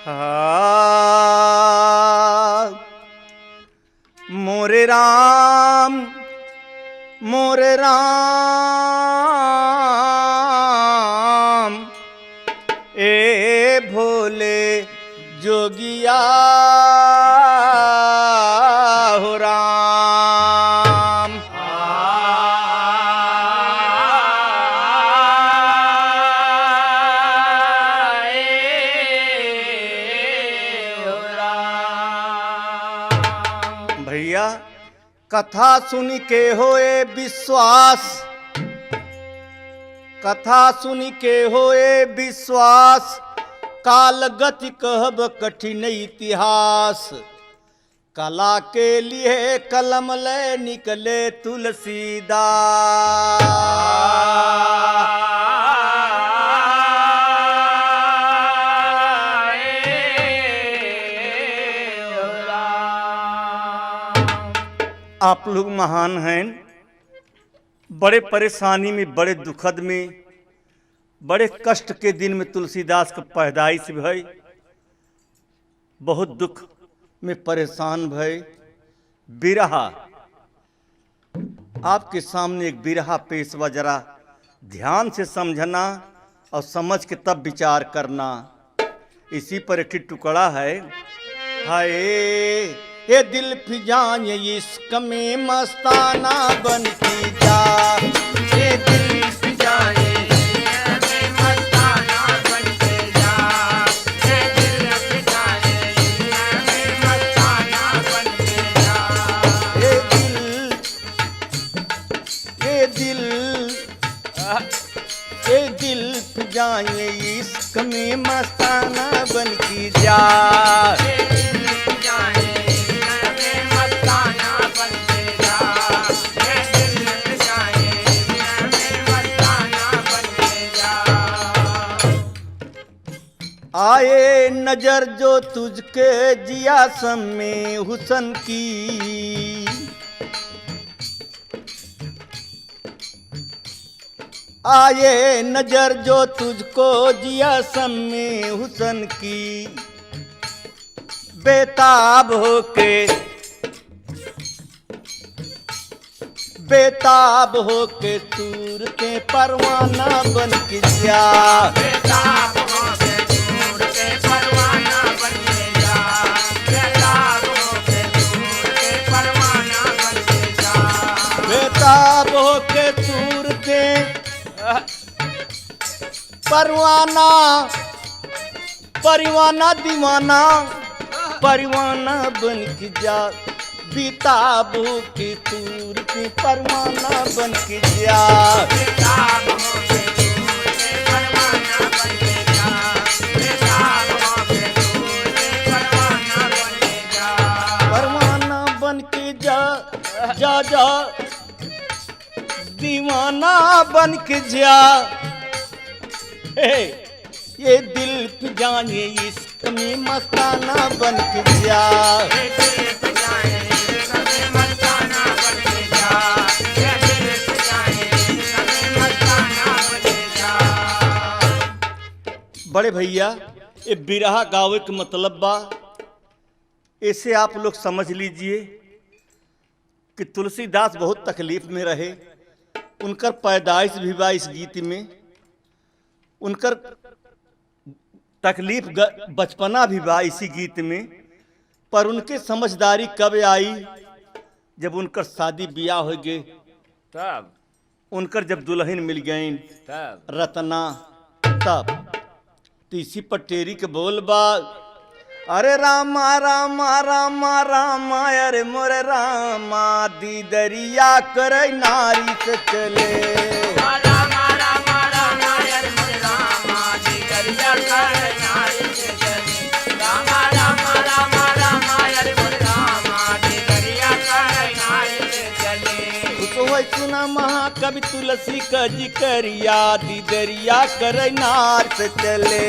हाँ, मोरे राम मोरे राम ए भोले जोगिया हो राम। भैया कथा सुनी के होए विश्वास, कथा सुनी के होए विश्वास, काल गति कहब कठिन इतिहास। कला के लिए कलम ले निकले तुलसीदास। आप लोग महान हैं, बड़े परेशानी में, बड़े दुखद में, बड़े कष्ट के दिन में तुलसीदास का पैदाइश भई। बहुत दुख में परेशान भय। बिरहा आपके सामने एक बिरहा पेश हुआ, जरा ध्यान से समझना और समझ के तब विचार करना। इसी पर एक टुकड़ा है। हाय ये दिल फिजान इश्क में मस्ताना बन की जा, ये दिल फिजान इश्क में मस्ताना बन के जा, ये दिल फिजान इश्क में मस्ताना बन के जा, ये दिल फिजान इश्क में मस्ताना बन की जा। आए नजर जो तुझके जिया सम में हुसन की, आए नजर जो तुझको जिया सम में हुसन की, बेताब होके तूर के परवाना बन के जा, बेताब होके तूर के परवाना बन के जा, बेताब होके तूर के परवाना बन के जा, बेताब होके तूर के परवाना, परवाना दीवाना परवाना बन के जा, बेताब होके तूर के परवाना बन के जा, बेताब होके तूर के परवाना बन के जा, बेताब होके तूर के परवाना बन के जा, परवाना बन के जा, जा जा दीवाना बन के जा। ये दिल जाने इश्क में मस्ताना बन के जा, बड़े भैया ये बिरहा गावे के मतलब बा। ऐसे आप लोग समझ लीजिए कि तुलसीदास बहुत तकलीफ में रहे। उनकर पैदाइश भी बा इस गीत में, उनकर तकलीफ बचपना भी बा इसी गीत में। पर उनके समझदारी कब आई, जब उनकर शादी ब्याह हो गए, तब उनकर जब दुल्हन मिल गई रत्ना, तब तो इसी पर टेरी के बोल बा। अरे रामा रामा रामा रामा अरे मोरे रामा दीदरिया कर नारी से चले, रामा रामा रामा अरे मोरे रामा दीदरिया कर नारी से चले, रामा रामा रामा रामा अरे मोरे रामा दीदरिया कर नारी से चले। तो वही सुना महाकवि तुलसी का जिक्रिया दीदरिया कर नार से चले,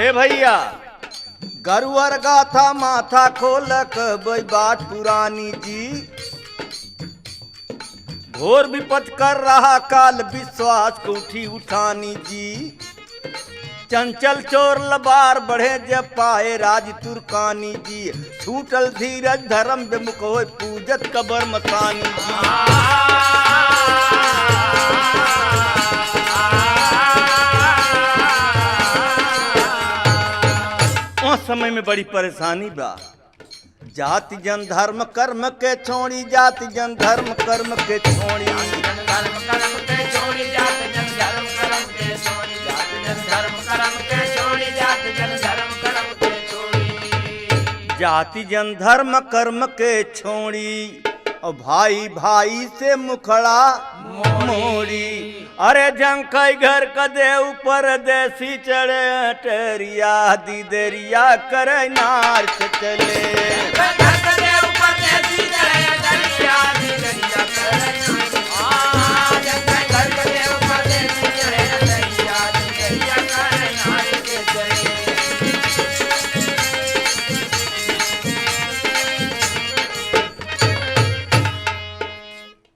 भैया गरुवर गाथा माथा खोलक बई बात पुरानी जी। घोर विपत कर रहा काल विश्वास को उठी उठानी जी। चंचल चोर लबार बढ़े जब पाए राज तुर्कानी जी। छूटल धीरज धर्म विमुख होय पूजत कबर मतानी जी। उस समय में बड़ी परेशानी बा। जाति जन धर्म कर्म के छोड़ी, जाति जन धर्म कर्म के छोड़ी, जाति जन धर्म कर्म के छोड़ी और भाई भाई से मुखड़ा मोड़ी। अरे झंखई घर का देव परदेसी चढ़े टरिया दीदरिया करे नार से चले।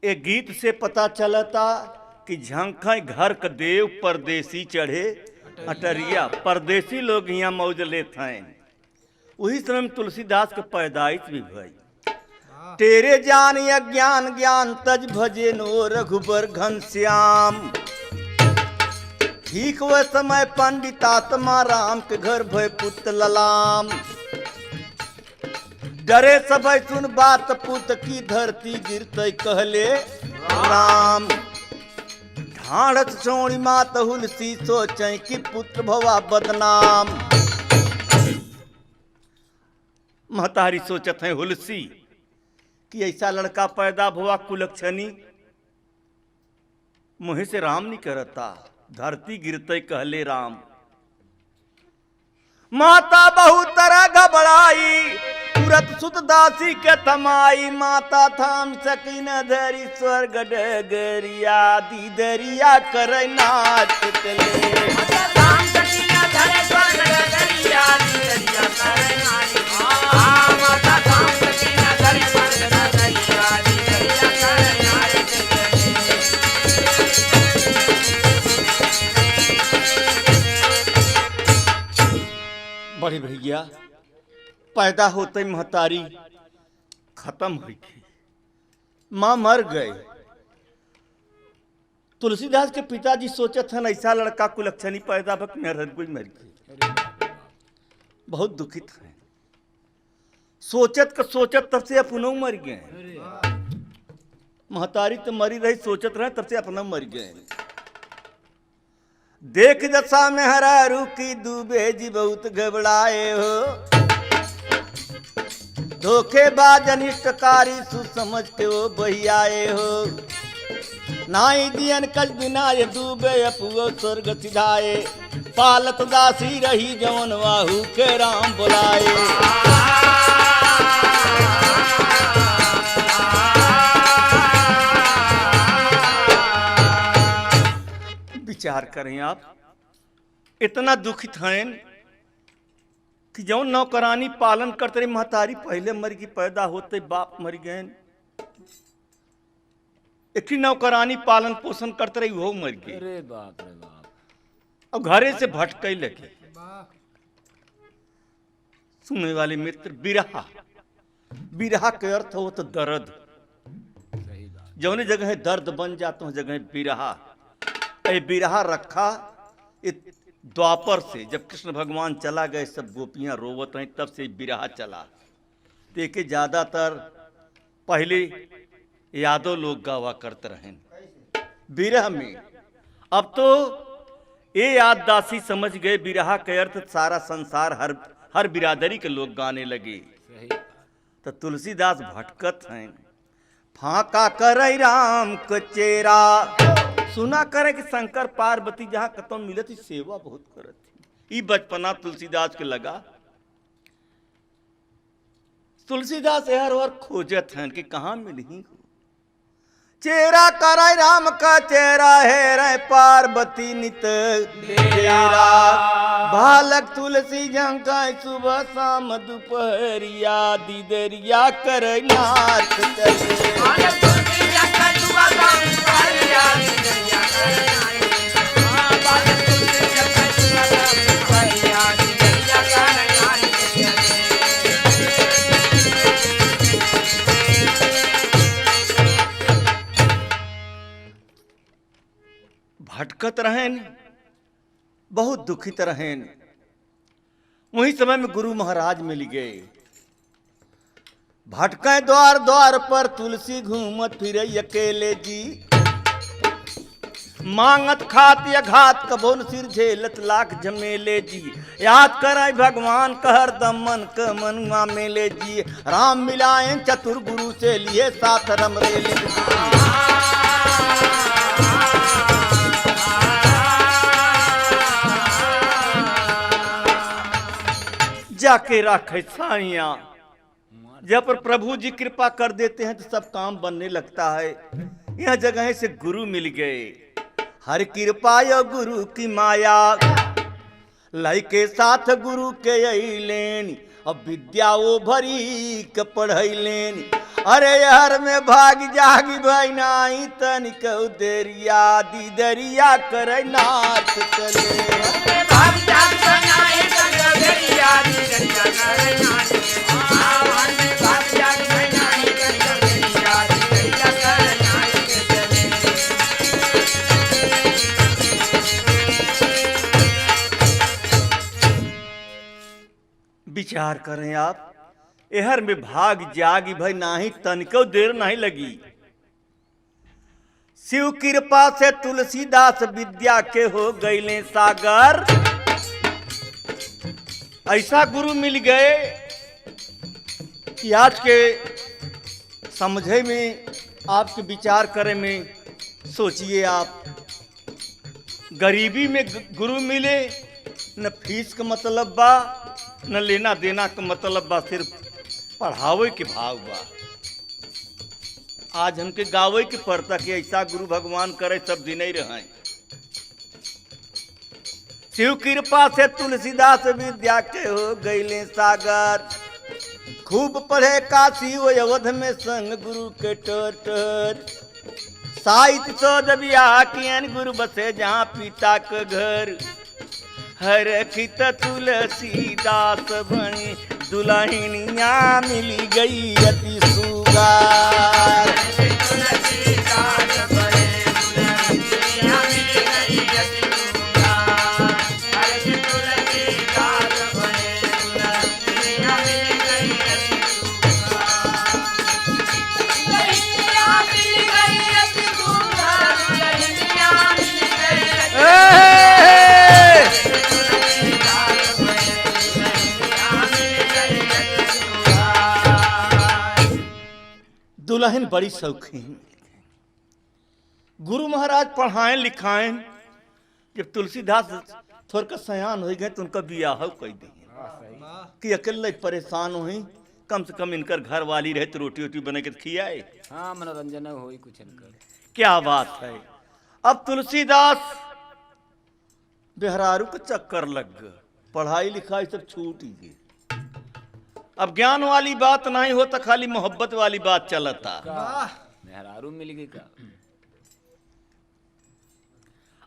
एक गीत से पता चलता कि झंखई घर का देव परदेसी चढ़े अटरिया। परदेसी लोग यहाँ मौज लेते हैं। वही समय में तुलसीदास के पैदाइश भी भई। तेरे जान अज्ञान ज्ञान तज भजे नो रघुबर घनश्याम। ठीक वह समय पंडितात्मा राम के घर भय पुत्र ललाम। डरे सब सुन बात पुत की धरती गिरते कहले राम। ढाढ़त सोणी मात हुलसी सोचे कि पुत्र भवा बदनाम। महतारी सोचत है हुलसी कि ऐसा लड़का पैदा हुआ कुलक्षणी, मुहे से राम नहीं करता। धरती गिरते कहले राम। माता बहुत तरह घबराई तुरत सुत दासी के थमाई। माता थाम सकी न धरी स्वर्ग डगरिया दीदरिया कर नाच चले। बड़े भैया पैदा होते महतारी खत्म हुई थी, मां मर गए। तुलसीदास के पिताजी सोचत हन ऐसा लड़का कुलक्षणी पैदा भक कोई मर गई। बहुत दुखित है। सोचत का सोचत तब से अपनों मर गए। महतारी तो मरी रही, सोचत रहे तब से अपना मर गए। देख दशा में हरा रुकी डूबे जी बहुत घबराए हो। धोखेबाज अनिष्टकारी सुसमझ के वो बहियाए हो। नाई दियन कच बिना ये डूबे अपुओ स्वर्ग सिधाए। पालत दासी रही जवन वाहू के राम बुलाए। विचार करें आप, इतना दुखित हैं कि जौन नौकरानी पालन करते रही महतारी पहले मर गई, पैदा होते बाप मर गए। एक ही नौकरानी पालन पोषण करते रही वो मर गई। अरे बाप रे बाप। और घरे से भटके लगे। सुनने वाले मित्र, बिरहा, बिरहा के अर्थ हो तो दर्द। जौने जगह दर्द बन जाते हैं जगह बिरहा। बिरहा रखा द्वापर से, जब कृष्ण भगवान चला गए सब गोपियां रोवत हैं, तब से बिरहा चला। देखे ज्यादातर पहले यादव लोग गावा करते रहे बिरह में। अब तो ये याददासी समझ गए बिरहा के अर्थ सारा संसार हर बिरादरी के लोग गाने लगे। तो तुलसीदास भटकत हैं। फाका करे राम कचेरा। सुना करे कि शंकर पार्वती जहां कतौ मिलती सेवा बहुत करत थी। ई बचपना तुलसीदास के लगा। तुलसीदास हर खोजत हैं कि कहाँ मिली। चेहरा कराय राम का चेहरा है रे पार्वती नित चेहरा बालक तुलसी झंकाय सुबह शाम दोपहरिया दीदरिया कर नाथ चले भटकत रहें, बहुत दुखित रहें। वही समय में गुरु महाराज मिल गए। भटके द्वार द्वार पर तुलसी घूमत फिरे अकेले जी, मांगत खात या घात कबोन सिर झेलत लाख झमेले जी। याद कराय भगवान कहर दमन क मनुआ मेले जी। राम मिलाए चतुर गुरु से लिए साथ रमरेले जाके राखे साइया। जब पर प्रभु जी कृपा कर देते हैं तो सब काम बनने लगता है। यह जगह से गुरु मिल गए। हर कृपा यो गुरु की माया, लाई के साथ गुरु के अलेन। अब विद्या वो भरी के पढ़ैलेन। अरे यार में भाग जागी भाई नाई तनिक देरिया दीदरिया करे नाथ चले। भाग जाग बनाए दीदरिया दीदरिया करे नाथ भाग जाग बनाए दीदरिया दीदरिया करे नाथ विचार करें आप। एहर में भाग जागी भाई नाही तनिको देर नहीं लगी। शिव कृपा से तुलसीदास विद्या के हो गईले सागर। ऐसा गुरु मिल गए कि आज के समझे में, आपके विचार करे में, सोचिए आप गरीबी में गुरु मिले, न फीस का मतलब बा न लेना देना का मतलब बा, सिर्फ पढ़ावे के भाव बा। आज हमके गावे के पड़ता कि ऐसा गुरु भगवान करे सब दिन ही रहे। शिव कृपा से तुलसीदास विद्या के हो गईले सागर। खूब पढ़े काशी वो अवध में संग गुरु के टर। साहित्य शोध बियाह कियन गुरु बसे जहाँ पिता के घर। हर खित तुलसीदास बनी दुल्हनिया मिली गई अति सुगार। दुल्हन बड़ी शौकीन। गुरु महाराज पढ़ाएं लिखाएं। जब तुलसीदास थोड़ का सयान हो गए तो उनका बियाह कर दिए कि अकेले परेशान हो। कम से कम इनकर घर वाली रहे तो रोटी वोटी बने के खियाए। हाँ, मनोरंजन हो कुछ इनकर। क्या बात है। अब तुलसीदास बेहरारू का चक्कर लग गए। पढ़ाई लिखाई सब छूट ही गई। अब ज्ञान वाली बात नहीं होता, खाली मोहब्बत वाली बात चलता। मेहरारू मिल गई का।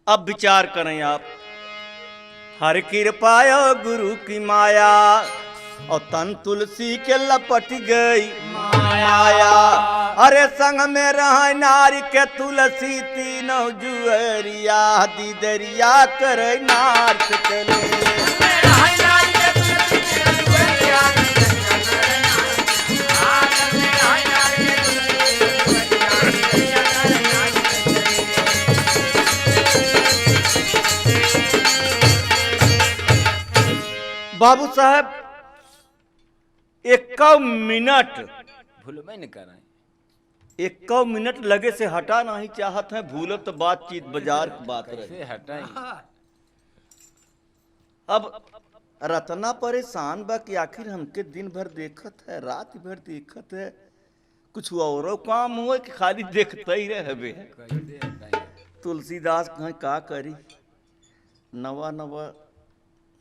अब विचार करें आप। हर कृपा गुरु की माया और तन तुलसी के लपट गई माया। अरे संग में रह नारी के तुलसी तीनों जुअरिया दीदरिया करे नाथ चले। बाबू साहब 1 मिनट भूलबे नहीं कर रहे। 1 मिनट लगे से हटा नहीं चाहत है। भूलो तो बातचीत बाजार की बात रहे। हटाई। अब रतना परेशान बा कि आखिर हमके दिन भर देखत है, रात भर देखत है, कुछ और काम हो कि खाली देखते ही रहबे। कैसे बताएं? तुलसीदास कहीं का करी, नवा नवा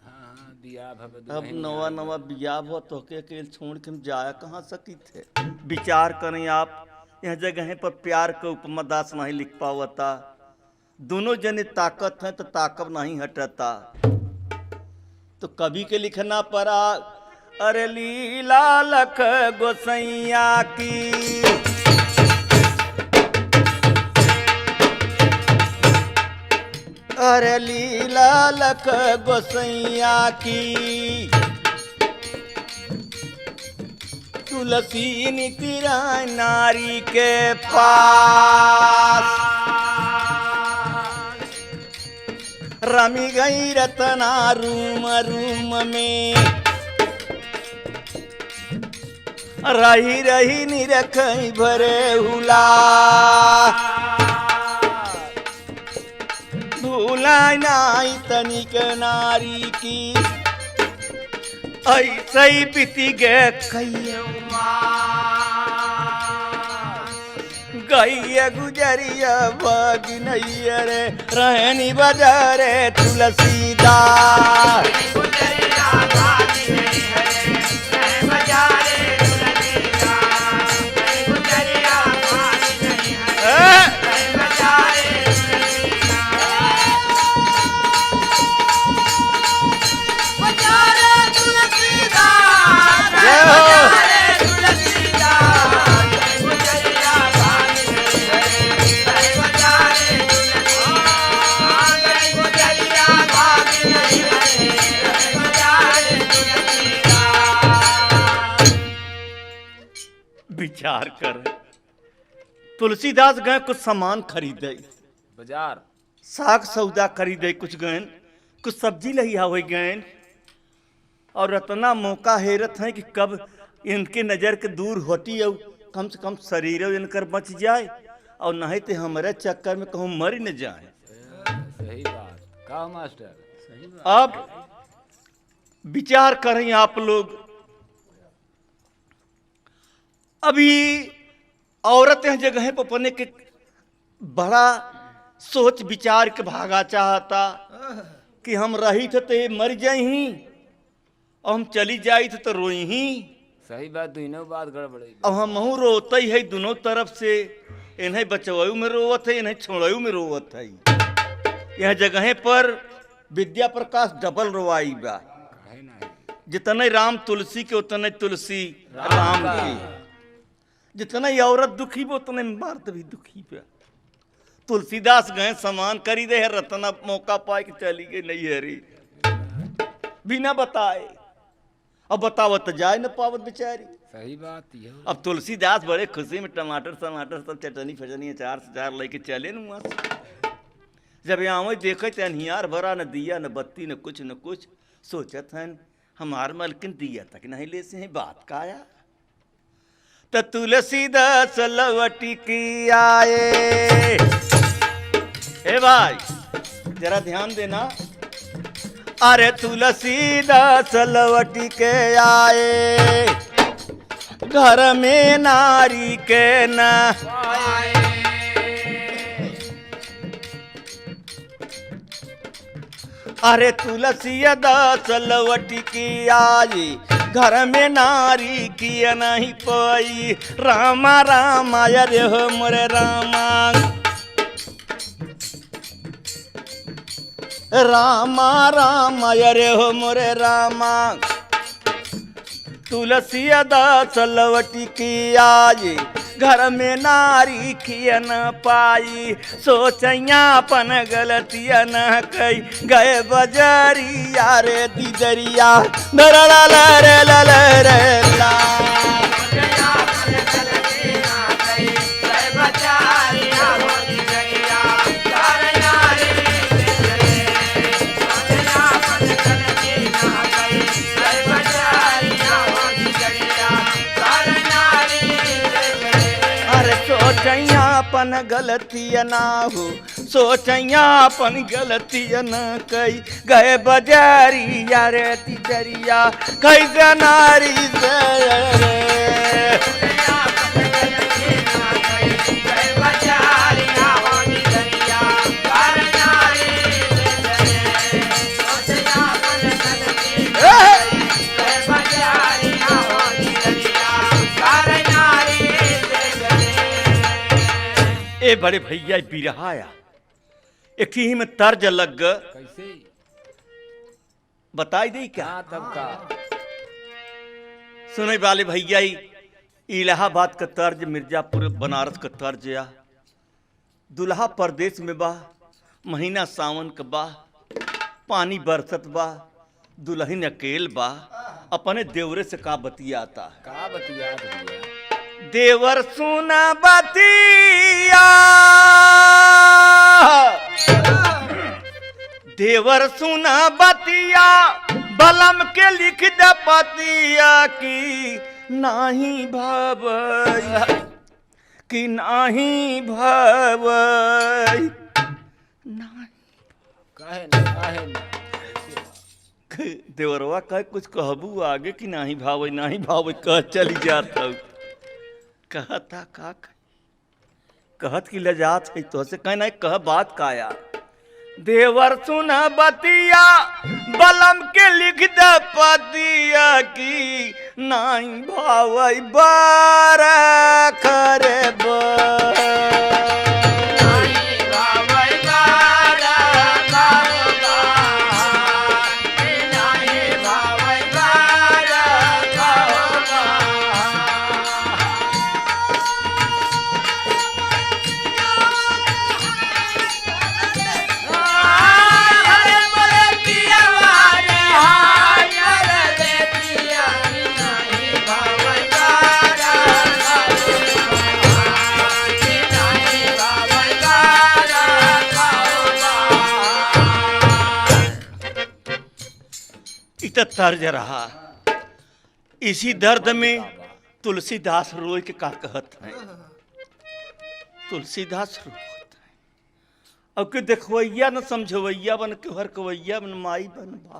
हाँ बियाह भव अब दुल्हन नवा यार नवा बियाह हो तो के अकेले छोड़ के हम जाया कहाँ सकी थे। विचार करें आप, यह जगह पर प्यार का उपमा दास नहीं लिख पावता। दोनों जने ताकत है तो ताकत नहीं हटता, तो कवि के लिखना पड़ा। अरे लीला लख गोसैया की, अरे लीला लख गोसैया की, तुलसी नितिरा नारी के पास, रमी गई रतना रूम रूम में, रही रही निरख भरे हुला, भूला नाई तनिक नारी की, ऐसे ही बीती गए गैया गुजरिया बगिनैया रे, रहनी बजारे तुलसीदास। विचार कर, तुलसीदास गए कुछ सामान खरीदे, बाजार साग सौदा खरीदे, कुछ गए कुछ सब्जी लहिया हो गए, और इतना मौका हैरत है कि कब इनके नजर के दूर होती है, कम से कम शरीर इनकर बच जाए, और नहीं तो हमारे चक्कर में कहूँ मर न जाए। सही बात कहा मास्टर, सही बात। अब विचार करें आप लोग, अभी औरत यह जगह पर अपने के बड़ा सोच विचार के भागा चाहता कि हम रही थे तो ये मर जाई, और हम चली जाई थे तो रोई ही। सही बात, दोनों बात गड़बड़ी। अब हम रोते ही है दोनों तरफ से, इन्हें बचवायु में रोवत है, इन्हें छोड़ायु में रोवत है। यह जगह पर विद्या प्रकाश डबल रोवाई बा, जितने राम तुलसी के उतने तुलसी राम की, जितना ही औरत दुखी बो उतने मर्द भी दुखी पे। तुलसीदास गए सामान खरीदे है, रतना मौका पाए कि चली गई नहीं हरी बिना बताए, अब बतावत जाए न पावत बेचारी। सही बात ये। अब तुलसीदास बड़े खुशी में टमाटर टमाटर सब चटनी फटनी अचार सचार लेके चले न वहां से। जब यहाँ देखे तो अनहियार भरा, न दिया न बत्ती न कुछ सोचत हैं हमार मलकिन दिया तक नहीं ले से बात का आया। तो तुलसीदास लवटी की आए, हे भाई जरा ध्यान देना। अरे तुलसीदास लवटी के आए, घर में नारी के न अरे तुलसीदास लवटी की आई, घर में नारी की नहीं पाई। रामा रामा अरे हो मोरे रामा, रामा रामा अरे हो मोरे रामा। तुलसीदास लवटी की आई, घर में नारी की न पाई। सोचैया अपन गलतिया न कई, गए बजरिया रे दिजरिया दरला रे ला रे ला। सोचैया अपन गलतिया ना हो, सोचैया अपन गलतिया न कई, गए बजरिया रे तिजरिया कैसे नारी से रे। ए बड़े भैया बिरहाया एक ही में तर्ज लग ग कैसे? बताई दी क्या? क्या तब का? सुने वाले भैया इलाहाबाद का तर्ज, मिर्जापुर बनारस का तर्ज या दुल्हा परदेश में बा, महीना सावन का बा, पानी बरसत बा, दुल्हन अकेल बा, अपने देवरे से का बतियाता है। का बतिया भैया? देवर सुना बतिया, देवर सुना बतिया, बलम के लिख द पतिया की नाही भावई, कि नाही भावई, काहे ना? देवरवा कहे कुछ कहबू आगे कि नाही भावई नाही भावई कह चली जात हूँ। कहता का कहत की लजात है तो से कहना कह बात का यार। देवर सुना बतिया, बलम के लिख द पतिया की नाही भावई बार करे तर्ज रहा। इसी दर्द में तुलसीदास रोए के का कहत है। तुलसीदास रोत है अब के देखवैया न समझवैया बन के हर कवैया बन माई बन बा,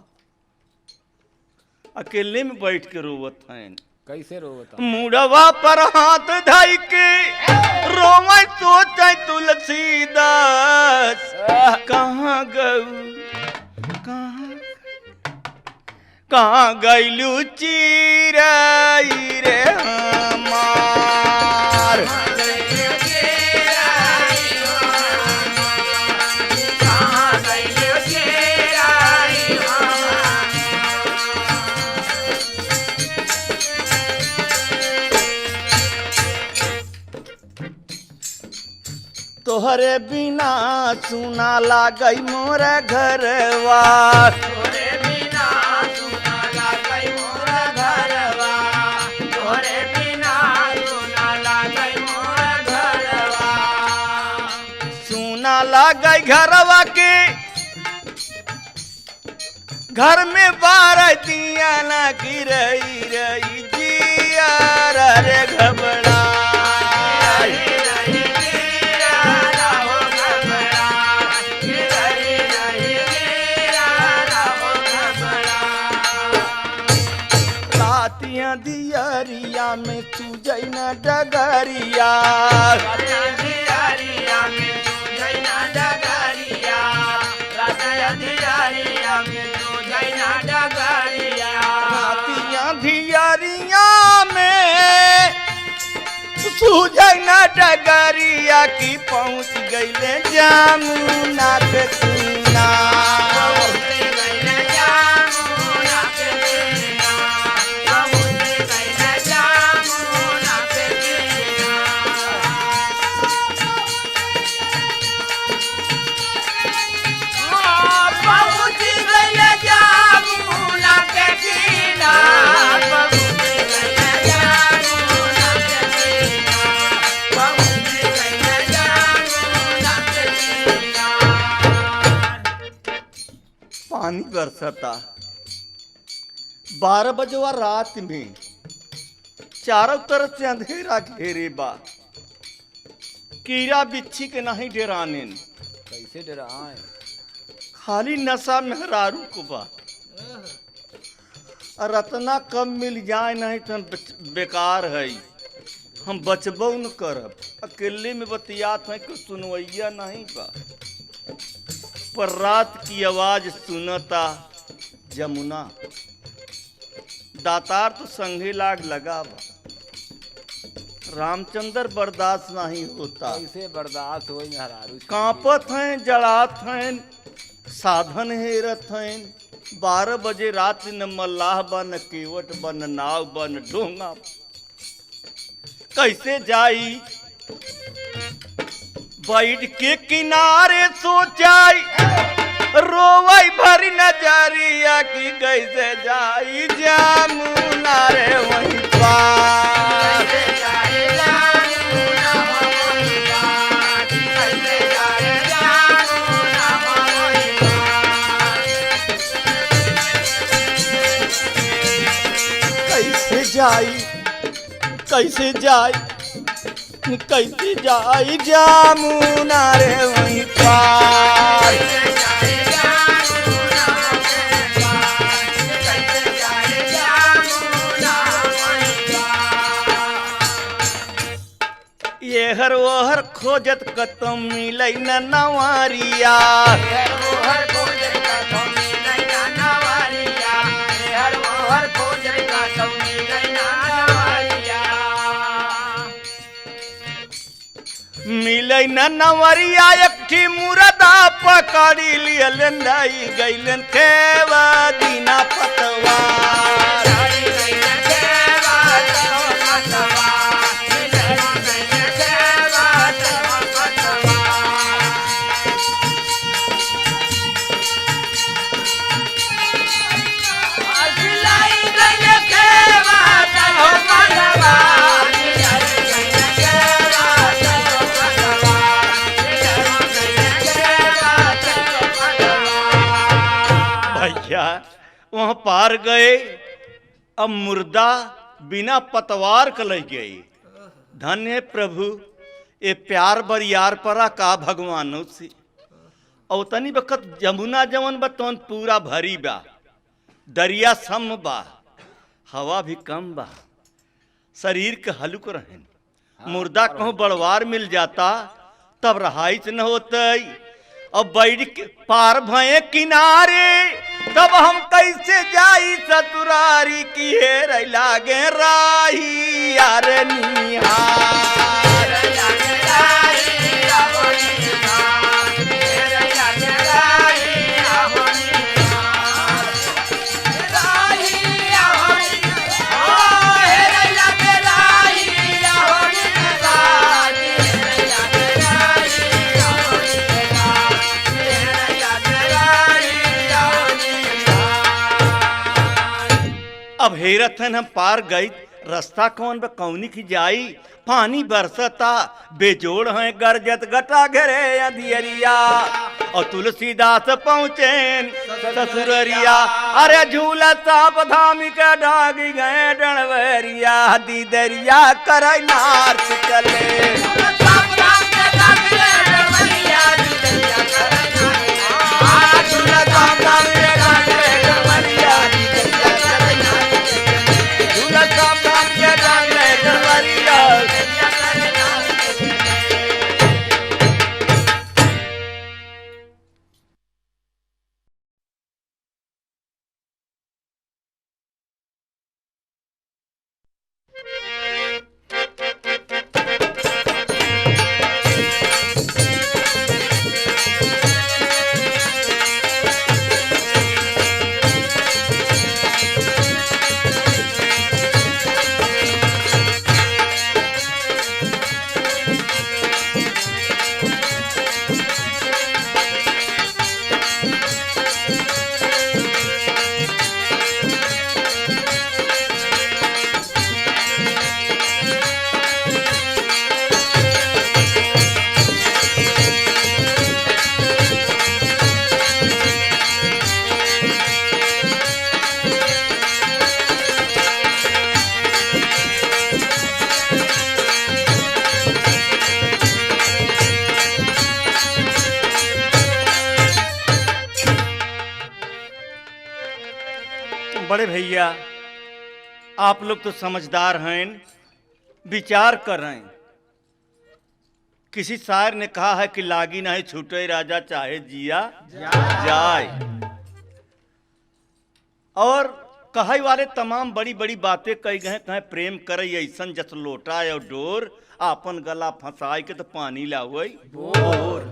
अकेले में बैठ के रोवत हैं। कैसे रोवता? मुड़वा पर हाथ धाई के रोवे सोचे तुलसीदास, कहाँ गऊ कहाँ गईलू चिराई रे हमार। तोहरे बिना सुना लागई मोर घरवा, गई घरवा के घर में बारह दिया ना की रही रही जिया रे घबरा। रातियां दियरिया में सूझई न डगरिया, सूझना डगरिया की पहुँच गईले जामुना के सीना। पानी बरसता 12 बजवा रात में, चारों तरफ से अंधेरा घेरे बा, कीड़ा बिच्छी के नहीं डराने। कैसे डराए? खाली नशा मेहरारू को बा, रत्ना कब मिल जाए नहीं तो बेकार है, हम बचबो न करब। अकेले में बतियात है कि सुनवैया नहीं बा, पर रात की आवाज सुनता जमुना, दातार तो संगे लाग लगा बा। रामचंद्र बर्दाश्त नहीं होता। कैसे बर्दाश्त हो हरारू? कांपत हैं, जड़ात हैं, साधन हेरत हैं। 12 बजे रात न मल्लाह बन केवट बन नाव बन डोंगा। कैसे जाई बैठ के किनारे सोचाई, रोवई भरी नजरिया की कैसे जाई जमुना रे वहीं पार। कैसे जाई कैसे जाई कैसे जाई जमुना रे वहीं पार। ये हर वो हर खोजत कतम मिलै न नवारिया। मिलै न नवरिया एकठी मुरदा पकड़ी लियल नहीं गैलन खेवा दीना पतवार। वहां पार गए, अब मुर्दा बिना पतवार के लग गई। धन्य प्रभु ये प्यार बरियार परा का भगवानों से। और तनी वक्त जमुना जवन बतौन पूरा भरी बा, दरिया सम बा, हवा भी कम बा, शरीर के हलुक रहन। मुर्दा कहूँ बड़वार मिल जाता तब रहाइश न होतई। अब बैठ के पार भये किनारे, तब हम कैसे जाई ससुरारी की हेर लागे राही यार निहार। अब हेरथन हम पार गई, रास्ता कौन बा कौनी की जाई। पानी बरसता बेजोड़ है गरजत गटा घेरे अंधियरिया। और तुलसीदास पहुँचे ससुररिया, अरे झूला सांप धामी के डागी गए डणवरिया। दीदरिया कर नार चले बड़े भैया आप लोग तो समझदार हैं, विचार कर रहे हैं। किसी शायर ने कहा है कि लागी नहीं छूटे राजा चाहे जिया जाए। और कहे वाले तमाम बड़ी बड़ी बातें कही गए। कहे प्रेम करे ऐसन जस लोटा और डोर, आपन गला फंसाई के तो पानी लावई बोर।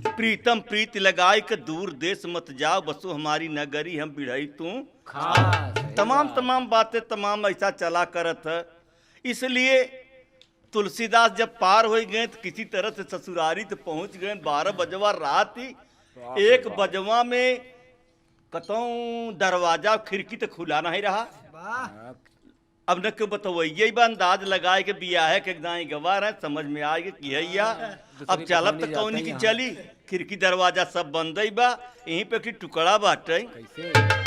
प्रीतम प्रीत लगाई के दूर देश मत जाओ, बसो हमारी नगरी हम बिढ़ई तू तमाम बातें तमाम ऐसा चला करत है। इसलिए तुलसीदास जब पार हो गए तो किसी तरह से ससुरारी तो पहुंच गए। 12 बजवा रात ही, 1 बजवा में कतों दरवाजा खिड़की तो खुला नहीं रहा। अब न क्यों बताओ यही बा अंदाज लगाए के बिया है कि दाई गवार है, समझ में आएगा कि हैया अब चलब तो कौन की चली। खिड़की दरवाजा सब बंद ही बा, यहीं पे की टुकड़ा बाटे।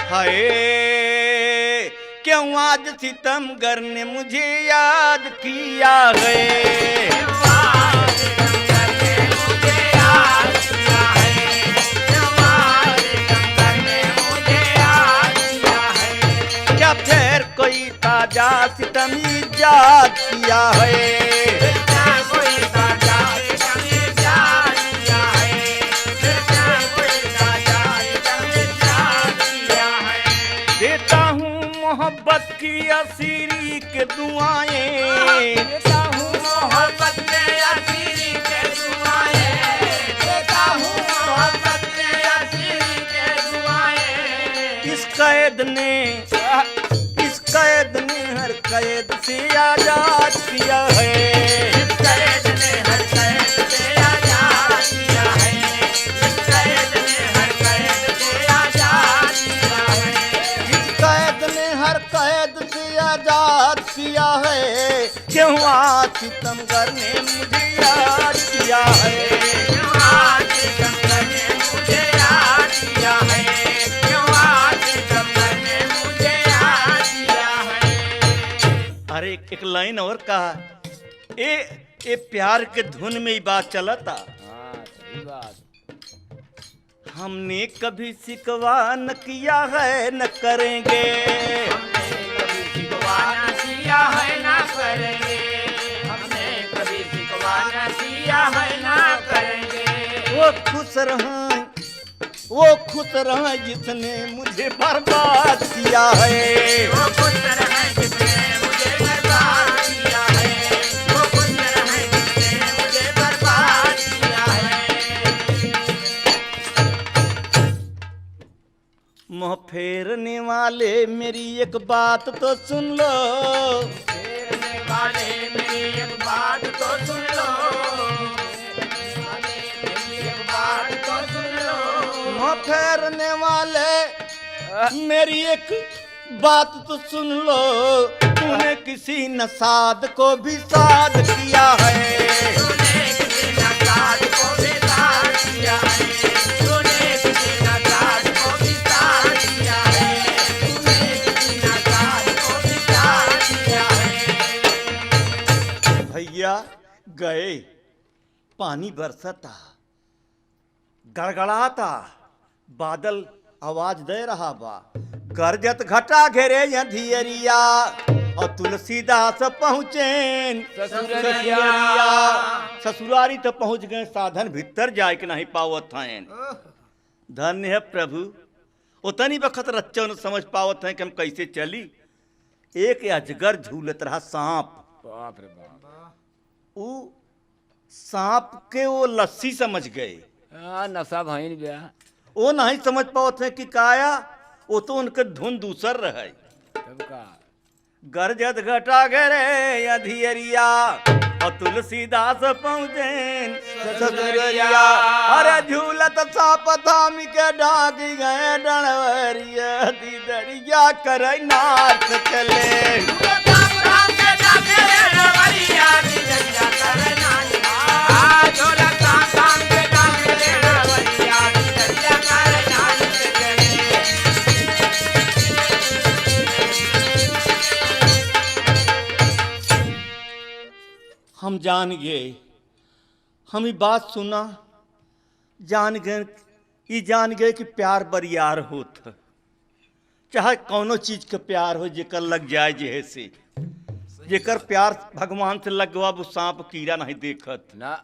हाय क्यों आज सितमगर ने मुझे याद किया है, क्या फिर कोई ताजा सितम याद किया है। देता हूँ मोहब्बत की असीरी के दुआएं, देता हूँ मोहब्बत में असीरी के दुआएं, देता हूँ मोहब्बत में असीरी के दुआएं। इस कैद ने हर कैद से आजाद किया है, इस कैद ने हर कैद से आजाद किया है, इस कैद ने हर कैद से आजाद किया है, इस कैद ने हर कैद से आजाद किया है। क्यों आज सितमगर ने मुझे याद किया है, क्यों आज सितमगर ने मुझे याद किया है, क्यों आज सितमगर ने मुझे याद किया है। अरे एक लाइन और कहा, ए प्यार के धुन में ही बात चलता। सही बात। हमने कभी शिकवा न किया है न करेंगे, हमने कभी शिकवा न किया है ना करेंगे, हमने कभी शिकवा न किया है ना करेंगे। वो खुश रहे जिसने मुझे बर्बाद किया है, वो खुश रहे जिसने मुझे बर्बाद किया है, वो खुश रहे जिसने मुझे बर्बाद किया है। मुँह फेरने वाले मेरी एक बात तो सुन लो, फेरने वाले मेरी एक बात तो सुन लो, फेरने वाले मेरी एक बात तो सुन लो। मुँह फेरने वाले मेरी एक बात तो सुन लो, तूने किसी नसाद को भी साध किया है, तूने किसी नसाद को भी साध किया है, तूने किसी नसाद को भी साध किया है, तूने किसी नसाद को भी साध किया है। भैया गए, पानी बरसता, गड़गड़ाता, बादल आवाज दे रहा बा, गरजत घटा घेरे अंधियरिया, और तुलसीदास पहुँचे ससुरारी तो पहुँच गए, साधन भीतर जाए के नहीं पावत हैं। धन्य है प्रभु, उतनी वक्त रच्चा न समझ पावत हैं कि हम कैसे चली। एक अजगर झूलत रहा सांप, बाप रे बाप। वो सांप के वो लस्सी समझ गए, नशा भईन गया। वो नहीं समझ पावत हैं कि काया, वो तो उनके धुन दूसर रहे। तब का गरजत घटा घरे अधियरिया, और तुलसीदास पहुँचे ससुररिया। अरे झूलत सांप थाम के डाक गए डणवरिया, दीदरिया करे नाच चले। हम जान गए, हम ये बात सुना, जान गए कि प्यार बरियार होत, चाहे कौनो चीज के प्यार हो, जेकर लग जाए जेहे से, जेकर प्यार भगवान से लग गवा वो सांप कीड़ा नहीं देखत ना,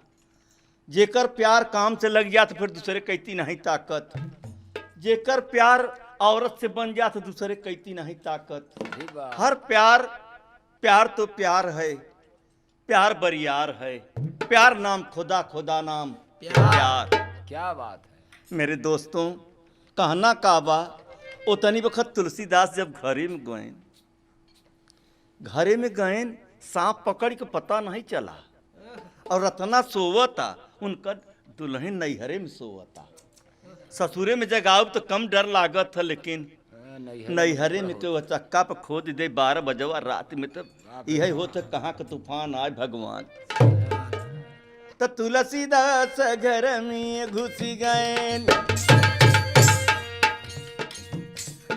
जेकर प्यार काम से लग गया तो फिर दूसरे कहती नहीं ताकत, जेकर प्यार औरत से बन जा तो दूसरे कैती नहीं ताकत। सही बात। हर प्यार, प्यार तो प्यार है, प्यार बरियार है, प्यार नाम खुदा, खुदा नाम प्यार। क्या बात है। मेरे दोस्तों, कहना का बा, उतनी वक्त तुलसीदास जब घरे में गए सांप पकड़ के पता नहीं चला, और रतना सोवता, उनका दुल्हन नैहरे में सोवता। ससुरे में जगाओ तो कम डर लागत था, लेकिन नैहरे में तो चक्का पर खोद दे 12 बजवा रात में, तब यही होता कहाँ का तूफान आए भगवान। तो तुलसीदास घर में घुसी गए,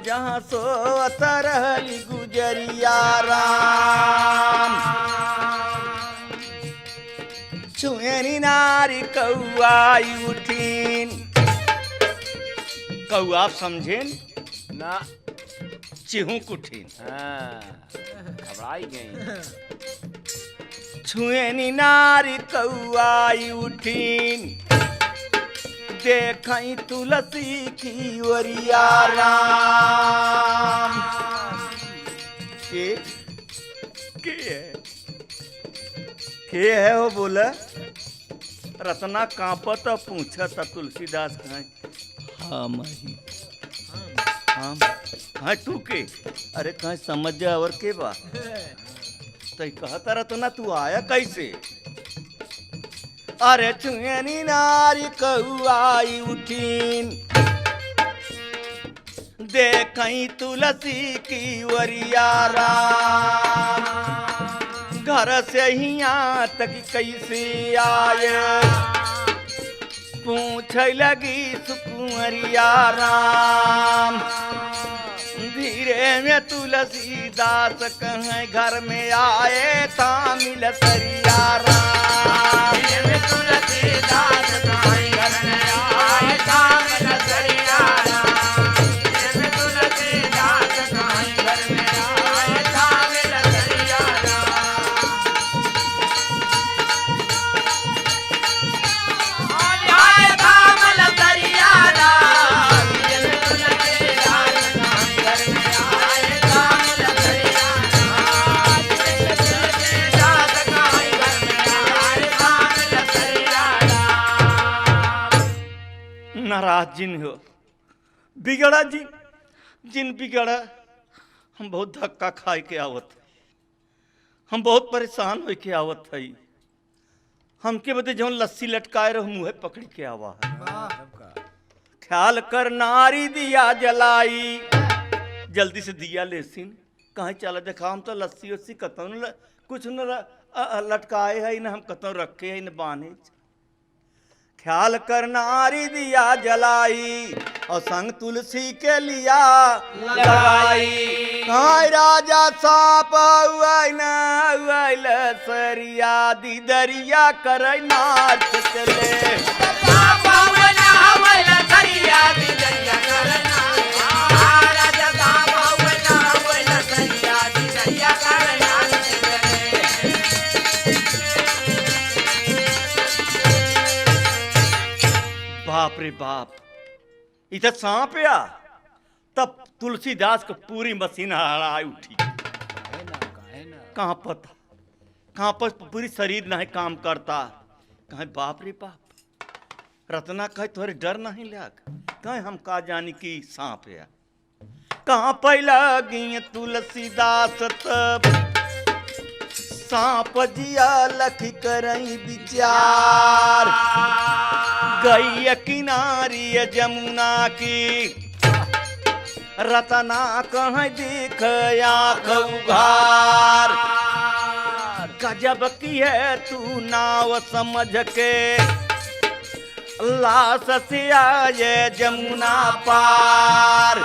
जहाँ सोवत रहली गुजरिया राम। छुएनी नारी कौआई उठीन, कौआ आप समझेन ना। चिहू कुठीन। हाँ, घबराई गई। छुएनी नारी कौआई उठीन, देखई तुलसी की ओरिया राम। के है वो बोला। रत्ना कांपत पूछत तुलसीदास कहाँ। हाँ मही, हाँ कहाँ तू के। अरे कहाँ समझ जा और के बा। तो कहता रत्ना तू आया कैसे। अरे छुएनी नारी कौआई उठीन, देखई तुलसी की वरिया राम। घर से ही यहाँ तक कैसे आए, पूछ लगी सुकुमरिया राम। धीरे में तुलसीदास कहें घर में आए था मिल सरिया राम। धीरे में तुलसीदास कहें घर में आए था मिल सरिया राम। धीरे में तुलसीदास कहें घर में आए था मिल सरिया राम। आए था मिल सरिया राम। धीरे में तुलसीदास कहें घर में आए था मिल सरिया राम। धीरे में तुलसीदास कहें घर में आए था मिल सरिया राम। नाराज जिन हो, बिगड़ा जिन, जिन बिगड़ा। हम बहुत धक्का खाए के आवत है, हम बहुत परेशान हो के आवत है। हमके बदे जौन लस्सी लटकाए रहो मुँह पकड़ी के आवा है। ख्याल कर नारी दिया जलाई, जल्दी से दिया लेसिन। कहीं चला देखा हम तो लस्सी उस्सी कतौ कुछ न लटकाए है, न हम कतौ रखे है, न बांधे। ख्याल कर नारी दिया जलाई, और संग तुलसी के लिया लगाई। हाय राजा सांप सरिया दी दरिया कर नाच चले। बाप रे बाप, इधर सांप आ। तब तुलसीदास को पूरी मशीन हड़ाई उठी। कहाँ पता, कहाँ पर पूरी शरीर नहीं काम करता। कहे बाप रे बाप। रत्ना कहे तोहरे डर नहीं लग। कहे हम का जानी कि सांप है। कहाँ पहला गई तुलसीदास तब, सांप जिया लख करई विचार। गई किनारी जमुना की, रतना कहीं देख आँख उघार। गजब की है तू नाव समझ के, लाश से आए जमुना पार।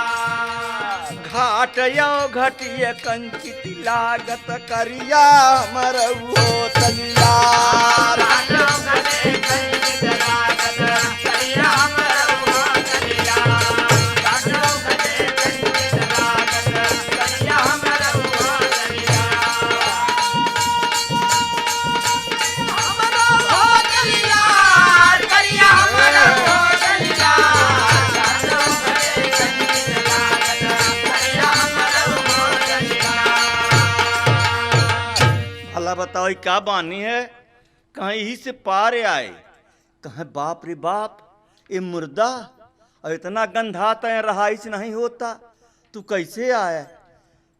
घाट यो घटिय कंचित लागत करिया मरऊ तलियार। भला बताओ ये क्या बानी है? कहीं यही से पार आए, कहीं बाप रे बाप ये मुर्दा और इतना गंधाता है, रहाइश नहीं होता, तू कैसे आया?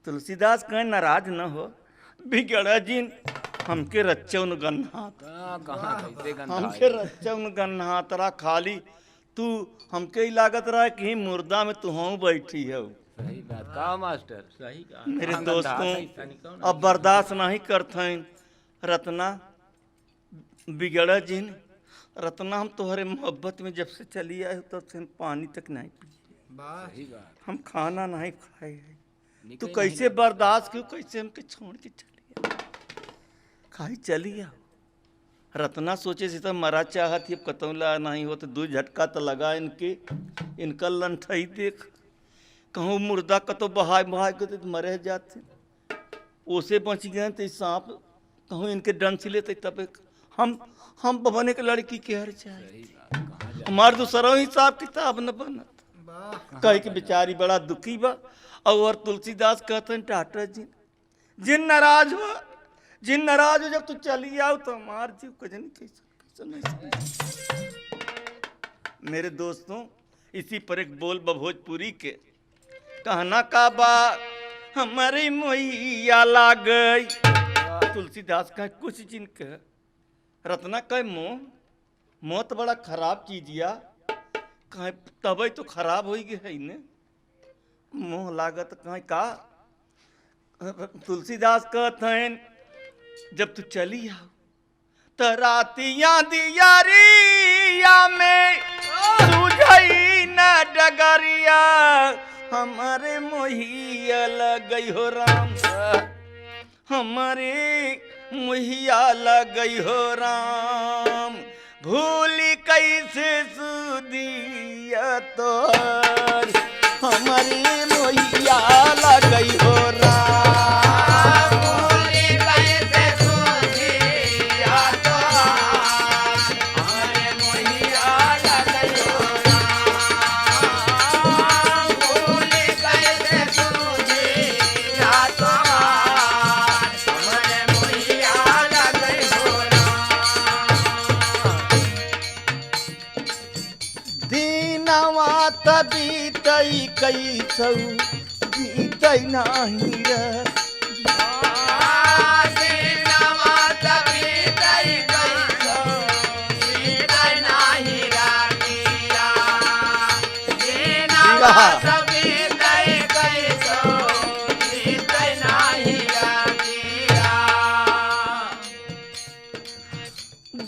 तुलसीदास कहीं नाराज न हो, बिगड़ा जिन हमके रच्चौन गन्हात, कहाँ कैसे गंदा हमके रच्चौन गन्हातरा खाली तू हमके ही लागत रहा कि ही मुर्दा में तू हूँ बैठी है। सही बात कहा मास्टर, सही कहा। मेरे कहाँ गंदा है, दोस्तों अब बर्दाश्त नहीं करते। रत्ना बिगड़ा जिन, रत्ना हम तुम्हारे मोहब्बत में जब से चली आए तब से हम पानी तक नहीं पिए, सही बात। हम खाना नहीं खाए हैं। तू निकले कैसे बर्दाश्त क्यों, कैसे हमके छोड़ के चली आ? खाई चली आ। रत्ना सोचे से तो मरा चाहत ही, कतौला नहीं हो तो दू झटका तो लगा इनके, इनका लंठई देख कहूँ मुर्दा कतो बहाय बहाय के तो मरे जाते, ओसे बच गए तो सांप कहूँ इनके डंस लेते तब हम बने के लड़की के हर चाहे सही बात। कहाँ जा हमार दूसरा हिसाब किताब न बनत, कहे कि बेचारी बड़ा दुखी बा। और तुलसीदास कहते हैं टाटा जी जिन नाराज हो, जिन नाराज हो जब तू चली आओ तो हमार जीव कजन कैसे नहीं। मेरे दोस्तों इसी पर एक बोल भोजपुरी के कहना का बा, हमारी मैया ला गई। तुलसीदास का कुछ जिन कह, रत्ना कहे मोह तो बड़ा खराब चीज या, कहे तब तो खराब हो गई है ने, मोह लागत कहे का। तुलसीदास कहते हैं जब तू चली आओ तो रातियां दियारिया में सुझई न डगरिया, हमारे मोहिया लगई हो राम, हमारे मोहिया लगई हो राम, भूली कैसे सुदिया तोर, हमारी मोहिया लगई हो राम, भूली कैसे सुधिया तोर, हमारे मोहिया लगई हो राम, भूली कैसे सुधिया तोर, हमारे मोहिया लगई हो राम। दीनवा तबीतई कैसौ बीतई नाही रे,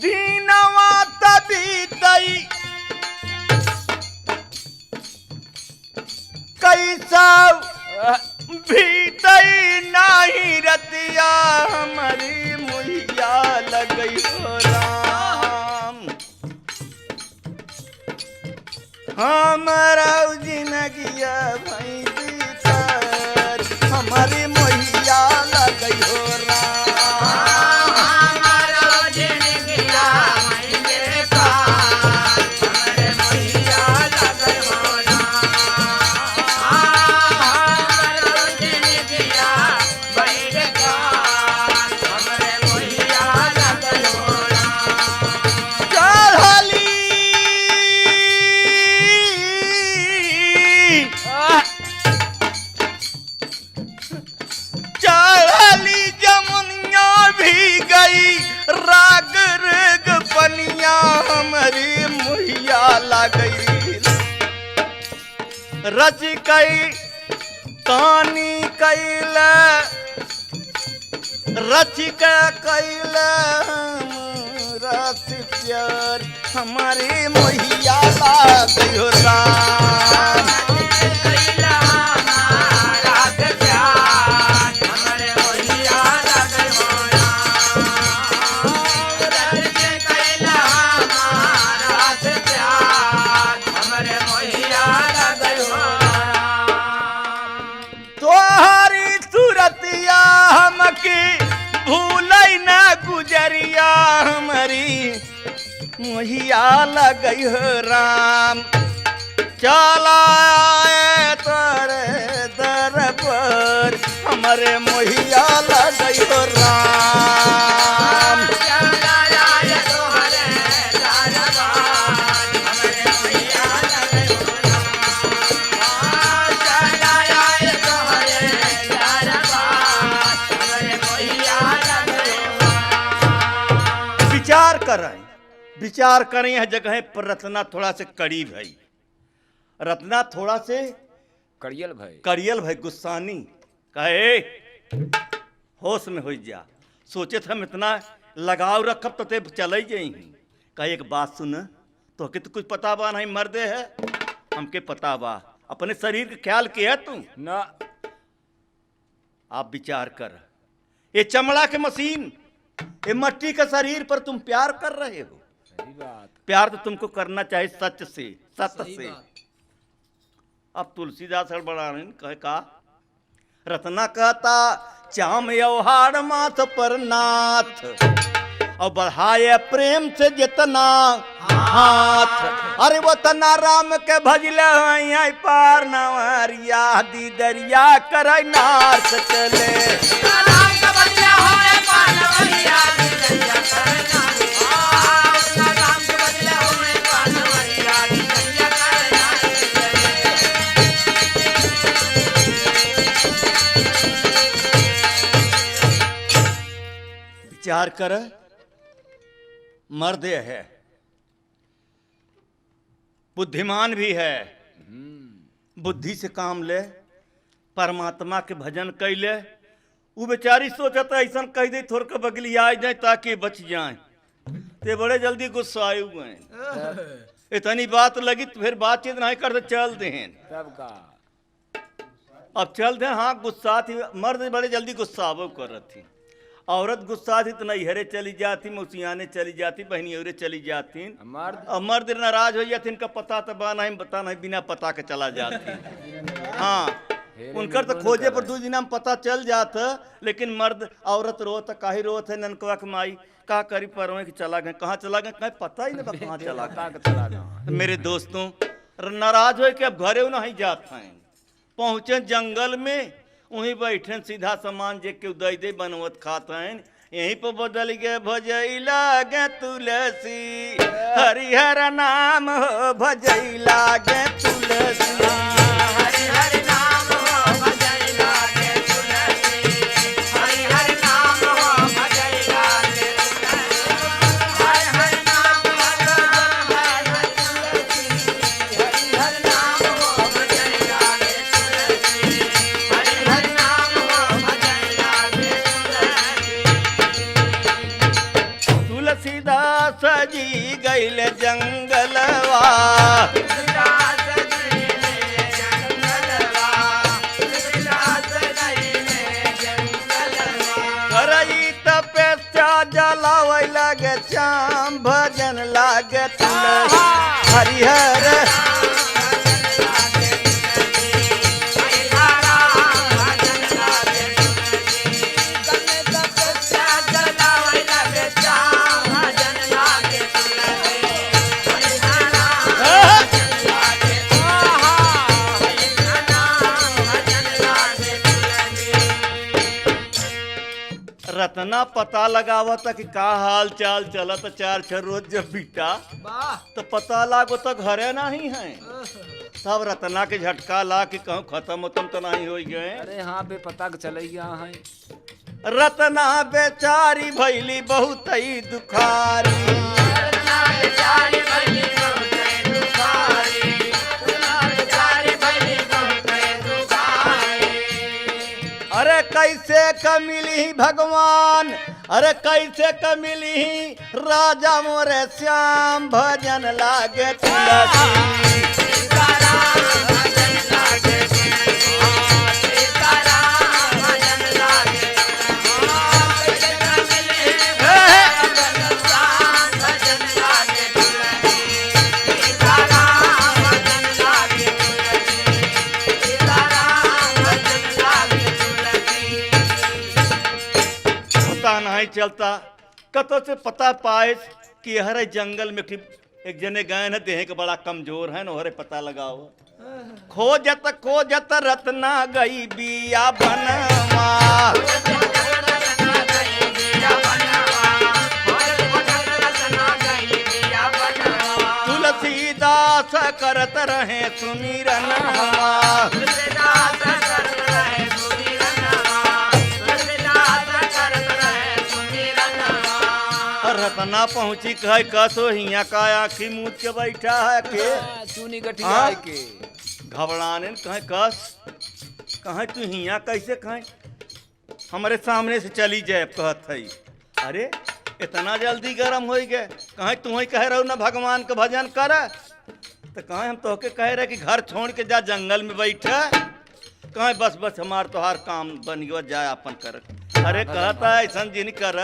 दीनवा तबीतई कैसा भीतई नाही रतिया, हमारी मुहिया लगई हो राम, हमारा जिनगिया भाई बीतर, हमारी मुहिया लगई हो राम, चढ़ली जमुनिया भी गई राग रग पनिया, हमारी मुहिया लगई, रच गई तानी कैल, रच के कैल रस प्यार, हमारी मुहिया लगई हो राम, तोहरी सूरतिया हमके भूलई न गुजरिया, हमारी मुहिया लगई हो राम, चला आए तोरे दर पर, हमारे मुहिया लगई हो राम। विचार करें। यह जगह पर रत्ना थोड़ा से कड़ी भई, रत्ना थोड़ा से कड़ियल भाई गुस्सानी कहे होश में हो जा। सोचे थे हम इतना लगाव रखब तो ते चल जाई। कहे एक बात सुन, तो के तो कुछ पता बा नहीं मर्दे है, हमके पता बा अपने शरीर का ख्याल किया तू ना। आप विचार कर, ये चमड़ा के मशीन, ये मट्टी का शरीर पर तुम प्यार कर रहे हो। सही बात। प्यार तो तुमको करना चाहिए सच से, सत्य से। अब तुलसीदास बड़ा कहे का रत्ना कहता चाम यौहार माथ पर नाथ, और बढ़ाए प्रेम से जितना हाथ। अरे वो तना राम के भजले पार नवरिया दी दरिया कर नार से चले। विचार कर, मर्द है, बुद्धिमान भी है, बुद्धि से काम ले, परमात्मा के भजन कैले। वो बेचारी सोचता ऐसा कह दे थोड़ के बगली आ जाए ताकि बच जाए। ते बड़े जल्दी गुस्सा आए हुए हैं। इतनी बात लगी तो फिर बातचीत नहीं करते चल दे सबका। अब चल दे। हाँ गुस्सा थी, मर्द बड़े जल्दी गुस्सा वो कर रही थी। औरत गुस्सा थी तो नैहरे चली जाती, मौसियाने चली जाती, बहनी औरे चली जाती। और मर्द नाराज हो जाती, इनका पता तो बा नहीं, बता नहीं, बिना पता के चला जाती। हाँ उनकर तो खोजे पर 2 दिन में पता चल जाता। लेकिन मर्द औरत रोत काहे रोत है ननकवा के माई का करी परवे कि चला गए, कहाँ चला गए, कहीं पता ही नहीं कहाँ चला गए। मेरे दोस्तों नाराज हो के अब घरे नहीं जाते हैं, पहुंचे जंगल में, वहीं बैठे सीधा सामान जे के उदय दे बनवत खाता है। यहीं पर बदल गए भजैला गे तुलसी, हरिहर नाम हो भजैला गे तुलसी। हरिहर नाम हो भजैला गे तुलसी, हरिहर नाम हो भजैला गे तुलसी, हरिहर नाम हरिहर तुलसी, हरिहर नाम हो भजैला गे तुलसी, हरिहर नाम हो भजैला गे तुलसी। तुलसीदास जी गैल जंगलवा, करई तपस्या जलावै लागे श्याम भजन लागे तुलसी। हरिहर रत्ना पता लगावा था कि का हाल चाल चला, तो 4 रोज जब बीता तो पता लागो तो घरे नहीं है। तब रत्ना के झटका ला कि कहूँ खत्म उतम तो नहीं हो गए। अरे हाँ बे पता चल गया है। रत्ना बेचारी भैली बहुत ही दुखारी, अरे कैसे कमिली भगवान, अरे कैसे कमिली राजा मोरे श्याम भजन लागे तुलसी। नहीं चलता कतो से पता पाए कि हरे जंगल में एक जने गए न देह के बड़ा कमजोर है न, हरे पता लगाओ। खोजत रत्ना गई बिया बनवा, तुलसीदास करत रहे सुमिरन। रतना पहुंची कह कसो हिया का आँखी मूद के बैठा है के चुनी हाँ? गठिया के घबराने न कहे कस कहे तू हिया कैसे कहे हमारे सामने से चली जाए कहत है अरे इतना जल्दी गरम हो गए कहे तू ही कह रहो ना भगवान के भजन कर तो कहे हम तोहके कह रहे कि घर छोड़ के जा जंगल में बैठे कहे बस बस हमार तोहार काम बन गया जाए अपन कर अरे कहता है ऐसा जिन कर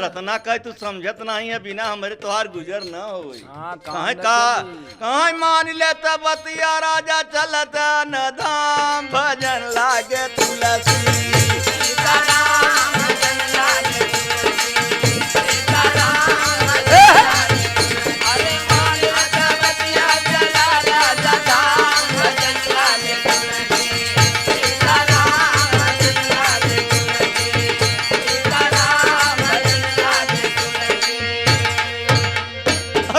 रत्ना कहे तू समझत नहीं है बिना हमारे तोहार गुजर न हो हाँ, काम कहे न का चली। कहे मान लेता बतिया राजा चलत न धाम भजन लागे तुलसी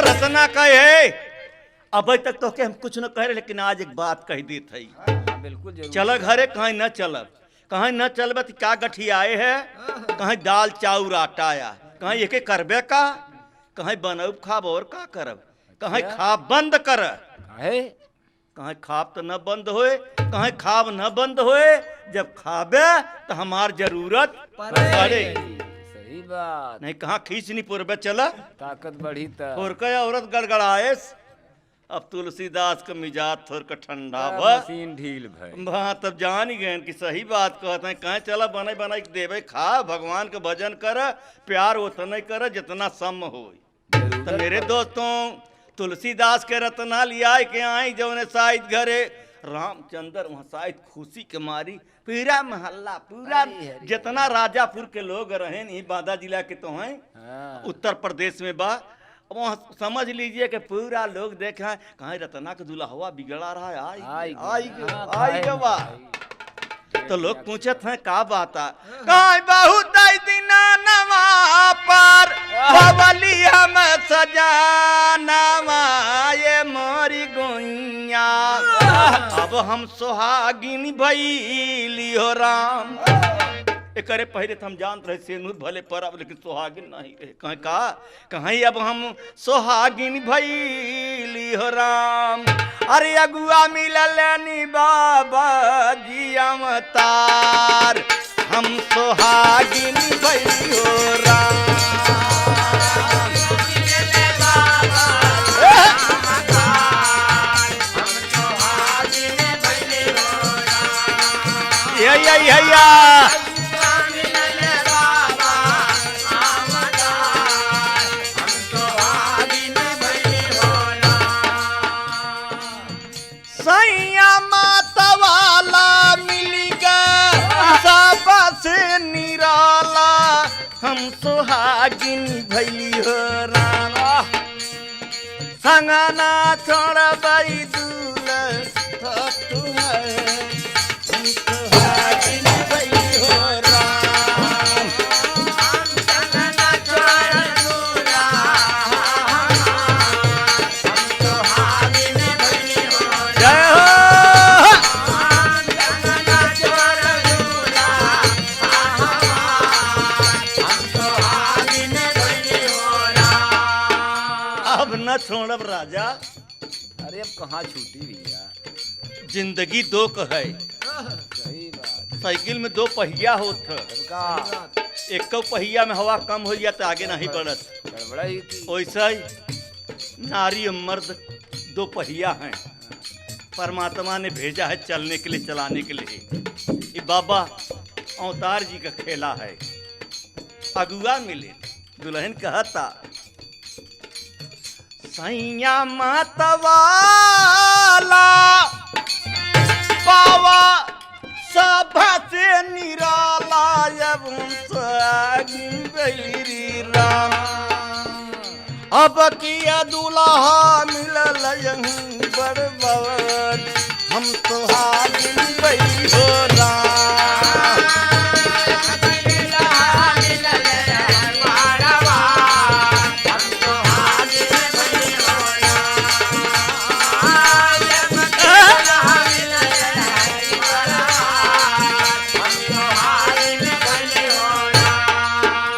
रत्ना कहे अभी तक तो के हम कुछ न कह रहे लेकिन आज एक बात कह दी थी बिल्कुल जरूर चल घरे कहीं न चलब कहीं न चलब तो क्या गठियाए है कहीं दाल चाउर आटा आया कहीं एक करबे का कहीं बनब खाब और का करब कहीं खाब बंद कर है कहीं खाब तो न बंद होए कहीं खाब न बंद होए जब खाबे तो हमार जरूरत पड़े सही बात नहीं कहाँ खींच नहीं पुरबे चला ताकत बढ़ी त और कया औरत गड़गड़ाएस अब तुलसीदास का मिजाज थोड़ का ठंडा बस मशीन ढील भई हाँ तब जान ही गए कि सही बात कहते हैं कहे चला बने बनाई के देवे खा भगवान का भजन कर प्यार उतना कर जितना सम हो तो मेरे दोस्तों तुलसीदास के रत्ना लिया के आई जौने शायद घरे रामचंद्र वहाँ शायद खुशी के मारी पूरा मोहल्ला पूरा जितना राजापुर के लोग रहे नहीं बांदा जिला के तो हैं हाँ। उत्तर प्रदेश में बा वहाँ समझ लीजिए कि पूरा लोग देखा है कहीं रत्ना का दुल्हवा बिगड़ा रहा है आई के बा तो लोग पूछत हैं का बात है कहीं बहुत दिना नवा पर भवली हम सजानवा ये मोरी गोइया अब हम सोहागिन भइली हो राम एकरे पहले तो हम जानते रहे सेनूर भले परब लेकिन सोहागिन नहीं रहे कहीं का कहीं अब हम सोहागिन भइली हो राम अरे अगुआ मिलल नी बाबा जी अवतार हम सोहागिन भइली हो राम या सैया माता वाला मिल गया सबसे निराला हम सुहागिन भइली हो राम संगना छोड़ बई दूल तू है हम सुहागिन भइली हो राम संगना छोड़ दूला हम सुहागिन भइली हो जय हो संगना छोड़ दूला हम सुहागिन भइली हो राम अब न छोड़ब राजा अरे अब कहाँ छूटी भैया जिंदगी दो क है सही बात साइकिल में दो पहिया होत है सबका एक पहिया में हवा कम हो गया तो आगे नहीं बढ़त गड़बड़ा ही थी वैसा ही नारी और मर्द दो पहिया हैं परमात्मा ने भेजा है चलने के लिए चलाने के लिए ये बाबा अवतार जी का खेला है अगुआ मिले दुल्हन कहता सैया मतवाला पावा सभा से निराला एवं सागिन बैरी राम अब किया दुल्हा मिलल यहीं बड़बड़ हम सुहागिन बैरी हो राम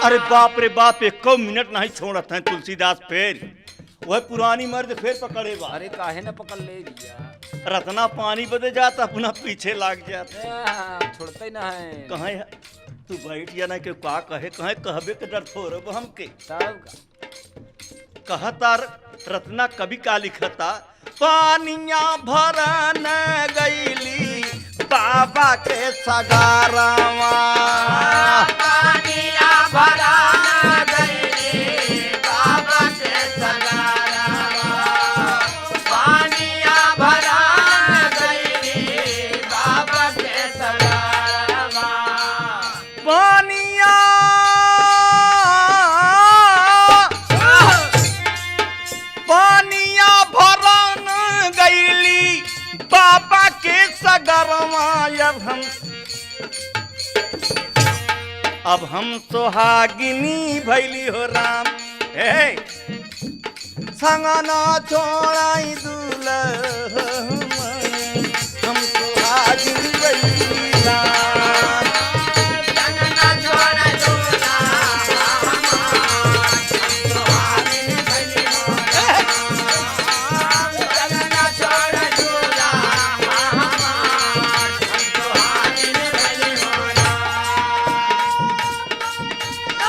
अरे बाप रे बाप, एक मिनट नहीं छोड़त है तुलसीदास। फिर वह पुरानी मर्द फिर पकड़े बा। अरे काहे न पकड़ ले लिया। रत्ना पानी बदे जाता, अपना पीछे लाग जाता। छोड़ते ही ना है। कहे तू बैठ या ना के का कहे, कहे कहबे के डर थोड़ब हमके। तब कहता रत्ना कभी का लिखता, पानिया भरन गईली बाबा के सगारावा। पानिया भरन गईली बाबा के सगारावा। पानिया भरन गईली बाबा के सगारावा। पानिया पानिया भरन गईली बाबा के सगरवा। अब हम सोहागिनी भैली हो राम। हे संगना छोड़ाई दुल्हन, हम सोहागिनी भैली राम। संगना छोड़ दूल्हा हमार, सुहागिन भइली मोरा। संगना छोड़ दूल्हा हमार, सुहागिन भइली मोरा।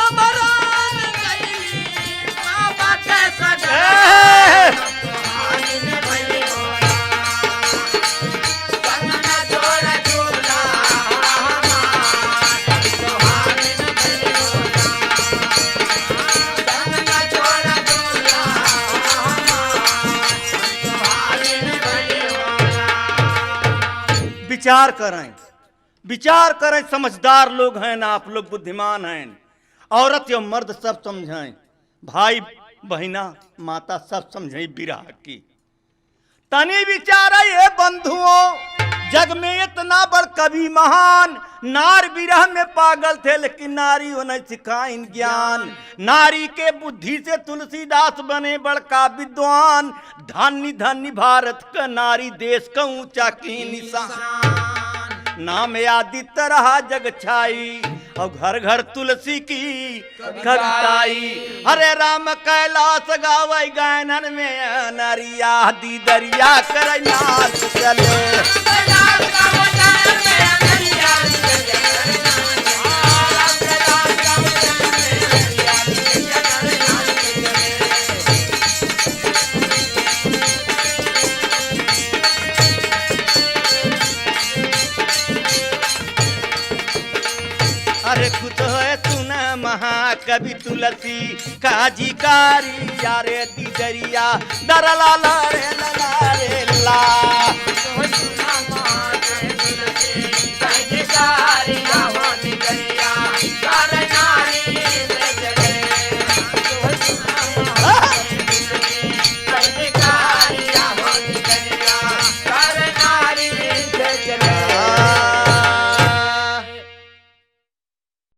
अमरान गइली बाबा के सगाई, सुहागिन भइली मोरा। संगना छोड़ दूल्हा हमार, सुहागिन भइली मोरा। संगना छोड़ दूल्हा हमार, सुहागिन भइली मोरा। विचार करें, विचार करें। समझदार लोग हैं ना, आप लोग बुद्धिमान हैं। औरत या मर्द सब समझें, भाई बहिना माता सब समझे विराह की। तनी विचार ये बंधुओं, जग में इतना बड़ कवि महान नार विरह में पागल थे, लेकिन नारी होने सिखाइन ज्ञान। नारी के बुद्धि से तुलसीदास बने बड़का विद्वान। धन्य धन्य भारत का नारी, देश का ऊंचा की निशान। नाम आदित्य रहा जग छाई, और घर घर तुलसी की कविताई। हरे राम कैलाश गावै गायनन में, नरिया दी दरिया कर नाच चले। अरे खुद है सुन महाकवि तुलसी काजी कारी, यारे दी दरिया दरला ला रे ला रे ला। तुलसी